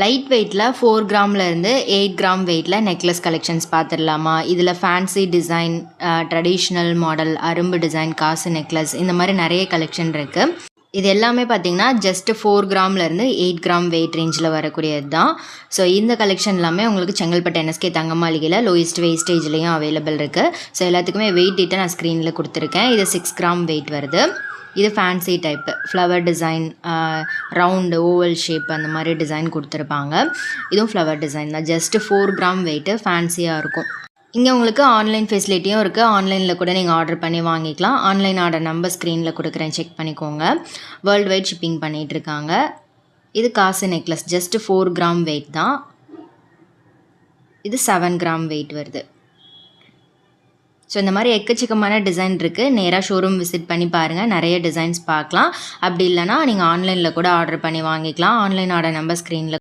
Light வெயிட்டில் 4 கிராம்லேருந்து 8 gram வெயிட்டில் necklace collections பார்த்துடலாமா? இதில் ஃபேன்சி டிசைன், ட்ரெடிஷ்னல் மாடல், அரும்பு டிசைன், காசு நெக்லஸ் இந்த மாதிரி நிறைய கலெக்ஷன் இருக்குது. இது எல்லாமே பார்த்தீங்கன்னா ஜஸ்ட் 4 கிராம்லேருந்து 8 கிராம் வெயிட் ரேஞ்சில் வரக்கூடியது தான். ஸோ இந்த கலெக்ஷன் எல்லாமே உங்களுக்கு செங்கல்பட்டு NSK தங்க மாளிகையில் லோயஸ்ட் வேஸ்டேஜ்லேயும் அவைலபிள் இருக்குது. ஸோ எல்லாத்துக்குமே வெயிட் டீட்டை நான் ஸ்க்ரீனில் கொடுத்துருக்கேன். இது 6 கிராம் வெயிட் வருது. இது fancy type flower design, round oval shape அந்த மாதிரி டிசைன் கொடுத்துருப்பாங்க. இதுவும் ஃப்ளவர் டிசைன் தான். ஜஸ்ட்டு 4 கிராம் வெயிட்டு, ஃபேன்சியாக இருக்கும். இங்கே உங்களுக்கு ஆன்லைன் ஃபெசிலிட்டியும் இருக்குது. ஆன்லைனில் கூட நீங்கள் ஆர்டர் பண்ணி வாங்கிக்கலாம். ஆன்லைன் ஆர்டர் நம்பர் ஸ்க்ரீனில் கொடுக்குறேன், செக் பண்ணிக்கோங்க. வேர்ல்டு வைட் ஷிப்பிங் பண்ணிகிட்ருக்காங்க. இது காசு நெக்லஸ், ஜஸ்ட்டு 4 கிராம் வெயிட் தான். இது 7 கிராம் வெயிட் வருது. ஸோ இந்த மாதிரி எக்கச்சக்கமான டிசைன் இருக்குது. நேராக ஷோரூம் விசிட் பண்ணி பாருங்கள், நிறைய டிசைன்ஸ் பார்க்கலாம். அப்படி இல்லைனா நீங்கள் ஆன்லைனில் கூட ஆர்டர் பண்ணி வாங்கிக்கலாம். ஆன்லைன் ஆர்டர் நம்பர் ஸ்க்ரீனில்